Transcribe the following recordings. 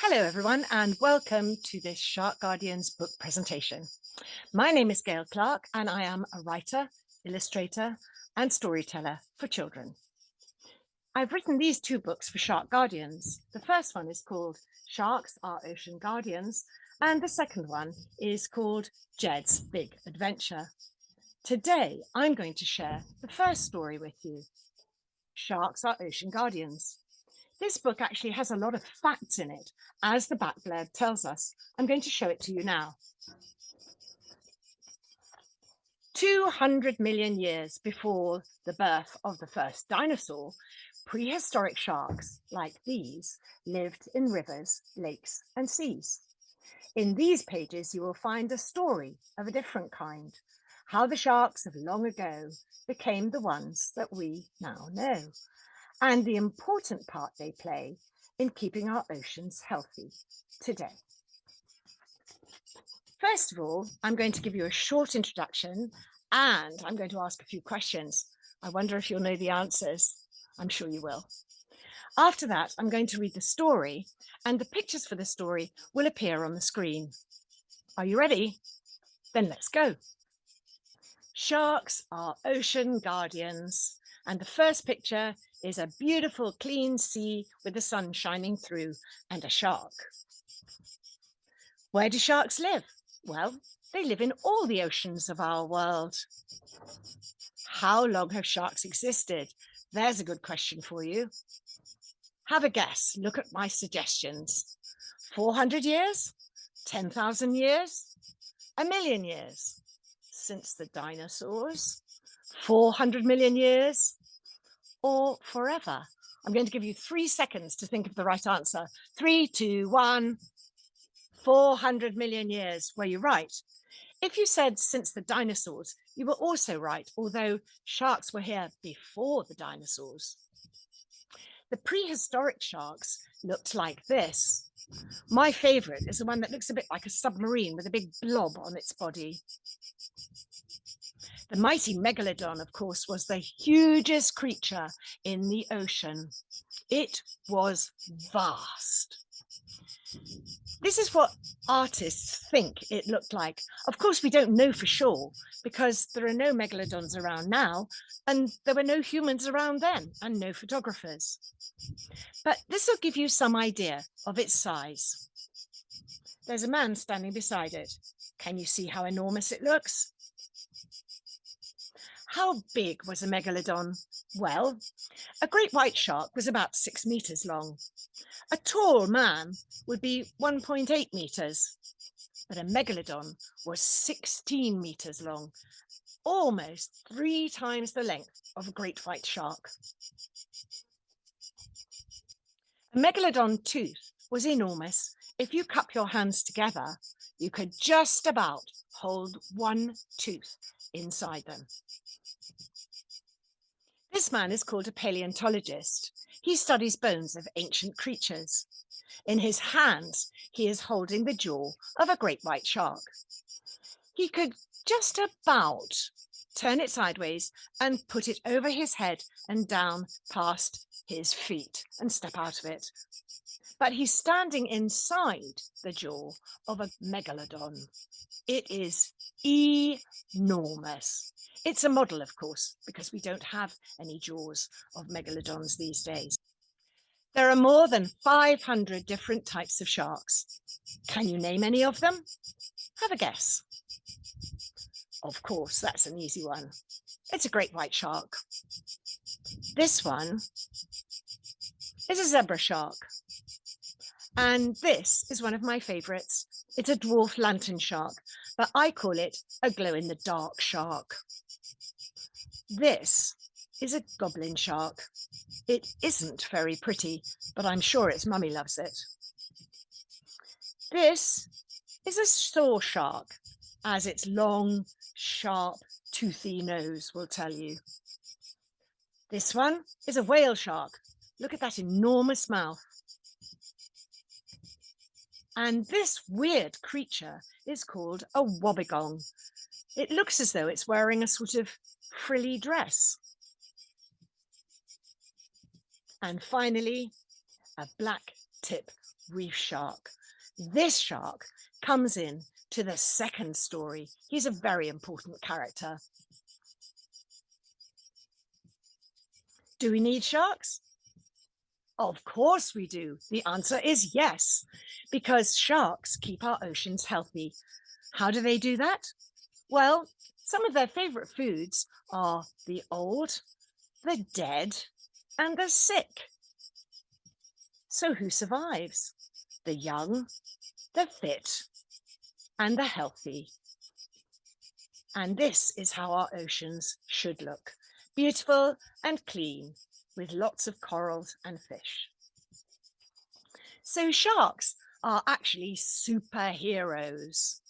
Hello everyone and welcome to this Shark Guardians book presentation. My name is Gail Clarke and I am a writer, illustrator and storyteller for children. I've written these two books for Shark Guardians. The first one is called Sharks Are Ocean Guardians and the second one is called Jed's Big Adventure. Today I'm going to share the first story with you. Sharks Are Ocean Guardians. This book actually has a lot of facts in it, as the back blurb tells us. I'm going to show it to you now. 200 million years before the birth of the first dinosaur, prehistoric sharks like these lived in rivers, lakes and seas. In these pages, you will find a story of a different kind, how the sharks of long ago became the ones that we now know, and the important part they play in keeping our oceans healthy today. First of all, I'm going to give you a short introduction and I'm going to ask a few questions. I wonder if you'll know the answers. I'm sure you will. After that, I'm going to read the story and the pictures for the story will appear on the screen. Are you ready? Then let's go. Sharks are ocean guardians. And the first picture is a beautiful clean sea with the sun shining through and a shark. Where do sharks live? Well, they live in all the oceans of our world. How long have sharks existed? There's a good question for you. Have a guess. Look at my suggestions. 400 years? 10,000 years? 1,000,000 years? Since the dinosaurs? 400 million years? Or forever? I'm going to give you 3 seconds to think of the right answer. 3, 2, 1. 400 million years. Were you right? If you said since the dinosaurs, you were also right, although sharks were here before the dinosaurs. The prehistoric sharks looked like this. My favorite is the one that looks a bit like a submarine with a big blob on its body. The mighty megalodon, of course, was the hugest creature in the ocean. It was vast. This is what artists think it looked like. Of course, we don't know for sure because there are no megalodons around now and there were no humans around then and no photographers. But this will give you some idea of its size. There's a man standing beside it. Can you see how enormous it looks? How big was a megalodon? Well, a great white shark was about 6 meters long. A tall man would be 1.8 meters, but a megalodon was 16 meters long, almost 3 times the length of a great white shark. A megalodon tooth was enormous. If you cup your hands together, you could just about hold one tooth inside them. This man is called a paleontologist. He studies bones of ancient creatures. In his hands, he is holding the jaw of a great white shark. He could just about turn it sideways and put it over his head and down past his feet and step out of it. But he's standing inside the jaw of a megalodon. It is enormous. It's a model, of course, because we don't have any jaws of megalodons these days. There are more than 500 different types of sharks. Can you name any of them? Have a guess. Of course, that's an easy one. It's a great white shark. This one is a zebra shark. And this is one of my favorites. It's a dwarf lantern shark, but I call it a glow-in-the-dark shark. This is a goblin shark. It isn't very pretty, but I'm sure its mummy loves it. This is a saw shark, as its long, sharp, toothy nose will tell you. This one is a whale shark. Look at that enormous mouth. And this weird creature is called a wobbegong. It looks as though it's wearing a sort of frilly dress. And finally, a black tip reef shark. This shark comes in to the second story. He's a very important character. Do we need sharks? Of course we do. The answer is yes, because sharks keep our oceans healthy. How do they do that? Well, some of their favorite foods are the old, the dead, and the sick. So who survives? The young, the fit, and the healthy. And this is how our oceans should look: beautiful and clean, with lots of corals and fish. So sharks are actually superheroes.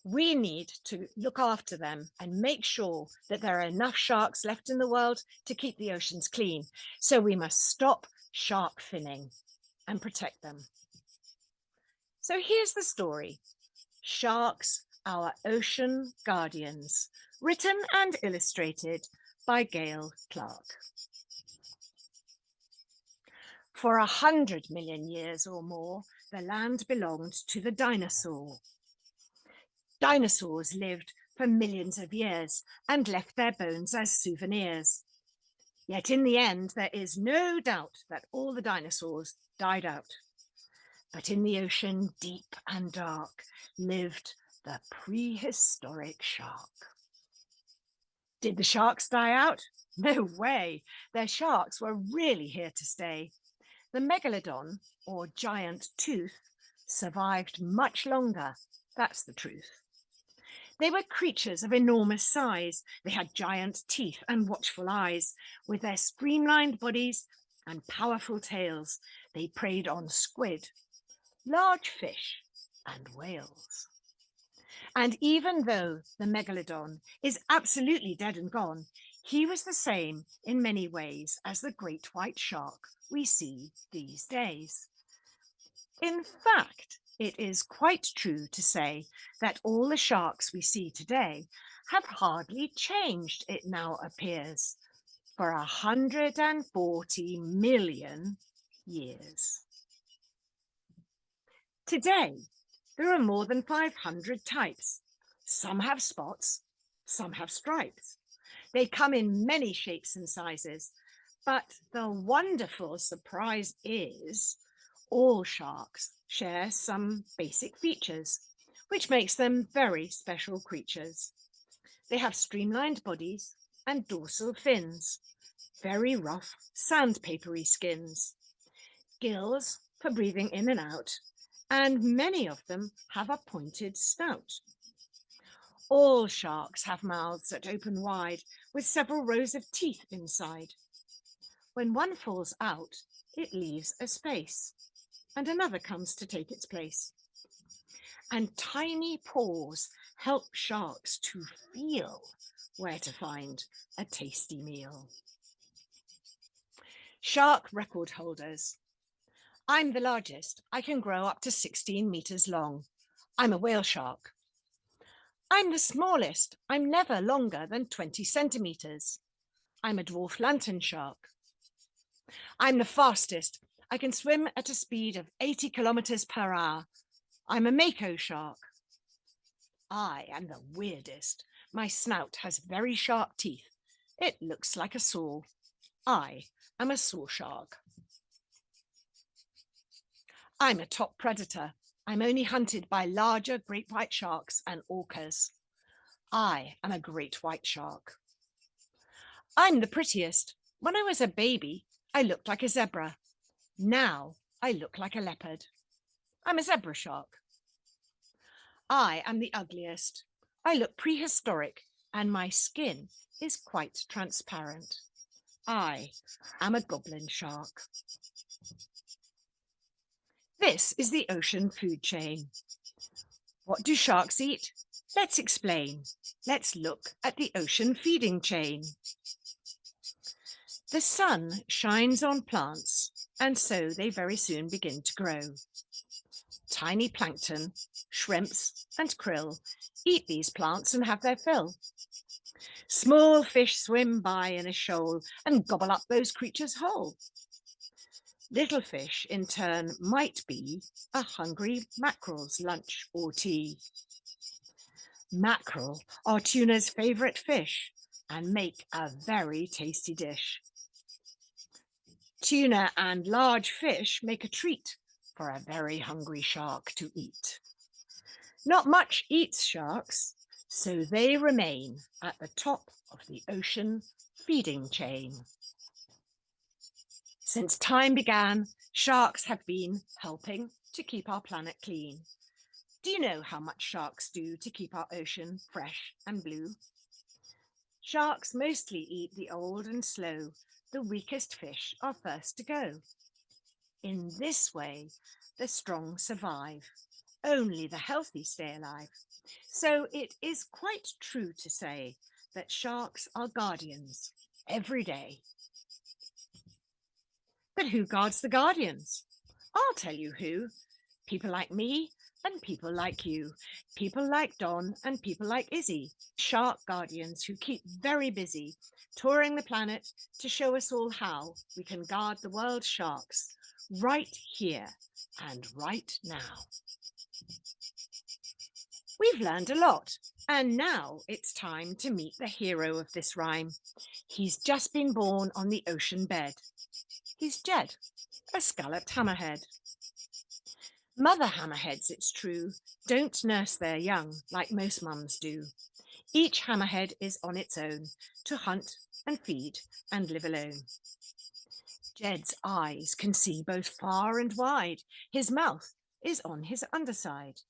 We need to look after them and make sure that there are enough sharks left in the world to keep the oceans clean. So we must stop shark finning and protect them. So here's the story: Sharks, Our Ocean Guardians, written and illustrated by Gail Clarke. For 100 million years or more, the land belonged to the dinosaur. Dinosaurs lived for millions of years and left their bones as souvenirs. Yet in the end, there is no doubt that all the dinosaurs died out. But in the ocean, deep and dark, lived the prehistoric shark. Did the sharks die out? No way. Their sharks were really here to stay. The megalodon, or giant tooth, survived much longer. That's the truth. They were creatures of enormous size. They had giant teeth and watchful eyes. With their streamlined bodies and powerful tails, they preyed on squid, large fish, and whales. And even though the megalodon is absolutely dead and gone, he was the same in many ways as the great white shark we see these days. In fact, it is quite true to say that all the sharks we see today have hardly changed, it now appears, for 140 million years. Today, there are more than 500 types. Some have spots, some have stripes. They come in many shapes and sizes, but the wonderful surprise is all sharks share some basic features, which makes them very special creatures. They have streamlined bodies and dorsal fins, very rough, sandpapery skins, gills for breathing in and out, and many of them have a pointed snout. All sharks have mouths that open wide with several rows of teeth inside. When one falls out, it leaves a space, and another comes to take its place. And tiny paws help sharks to feel where to find a tasty meal. Shark record holders. I'm the largest. I can grow up to 16 meters long. I'm a whale shark. I'm the smallest. I'm never longer than 20 centimeters. I'm a dwarf lantern shark. I'm the fastest. I can swim at a speed of 80 kilometers per hour. I'm a mako shark. I am the weirdest. My snout has very sharp teeth. It looks like a saw. I am a saw shark. I'm a top predator. I'm only hunted by larger great white sharks and orcas. I am a great white shark. I'm the prettiest. When I was a baby, I looked like a zebra. Now I look like a leopard. I'm a zebra shark. I am the ugliest. I look prehistoric and my skin is quite transparent. I am a goblin shark. This is the ocean food chain. What do sharks eat? Let's explain. Let's look at the ocean feeding chain. The sun shines on plants, and so they very soon begin to grow. Tiny plankton, shrimps, and krill eat these plants and have their fill. Small fish swim by in a shoal and gobble up those creatures whole. Little fish, in turn, might be a hungry mackerel's lunch or tea. Mackerel are tuna's favourite fish and make a very tasty dish. Tuna and large fish make a treat for a very hungry shark to eat. Not much eats sharks, so they remain at the top of the ocean feeding chain. Since time began, sharks have been helping to keep our planet clean. Do you know how much sharks do to keep our ocean fresh and blue? Sharks mostly eat the old and slow. The weakest fish are first to go. In this way, the strong survive. Only the healthy stay alive. So it is quite true to say that sharks are guardians every day. But who guards the guardians? I'll tell you who. People like me and people like you. People like Don and people like Izzy. Shark guardians who keep very busy, touring the planet to show us all how we can guard the world's sharks right here and right now. We've learned a lot, and now it's time to meet the hero of this rhyme. He's just been born on the ocean bed. He's Jed, a scalloped hammerhead. Mother hammerheads, it's true, don't nurse their young like most mums do. Each hammerhead is on its own to hunt and feed and live alone. Jed's eyes can see both far and wide. His mouth is on his underside.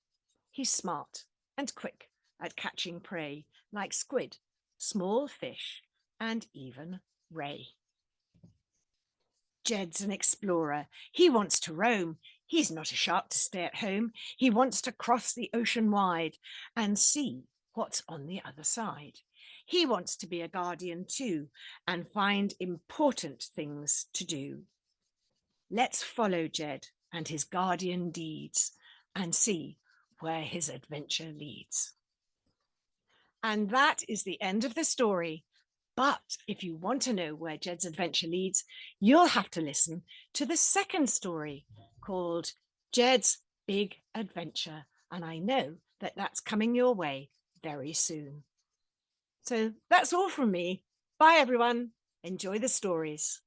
He's smart and quick at catching prey like squid, small fish, and even ray. Jed's an explorer. He wants to roam. He's not a shark to stay at home. He wants to cross the ocean wide and see what's on the other side. He wants to be a guardian too and find important things to do. Let's follow Jed and his guardian deeds and see where his adventure leads. And that is the end of the story. But if you want to know where Jed's adventure leads, you'll have to listen to the second story called Jed's Big Adventure. And I know that that's coming your way very soon. So that's all from me. Bye, everyone. Enjoy the stories.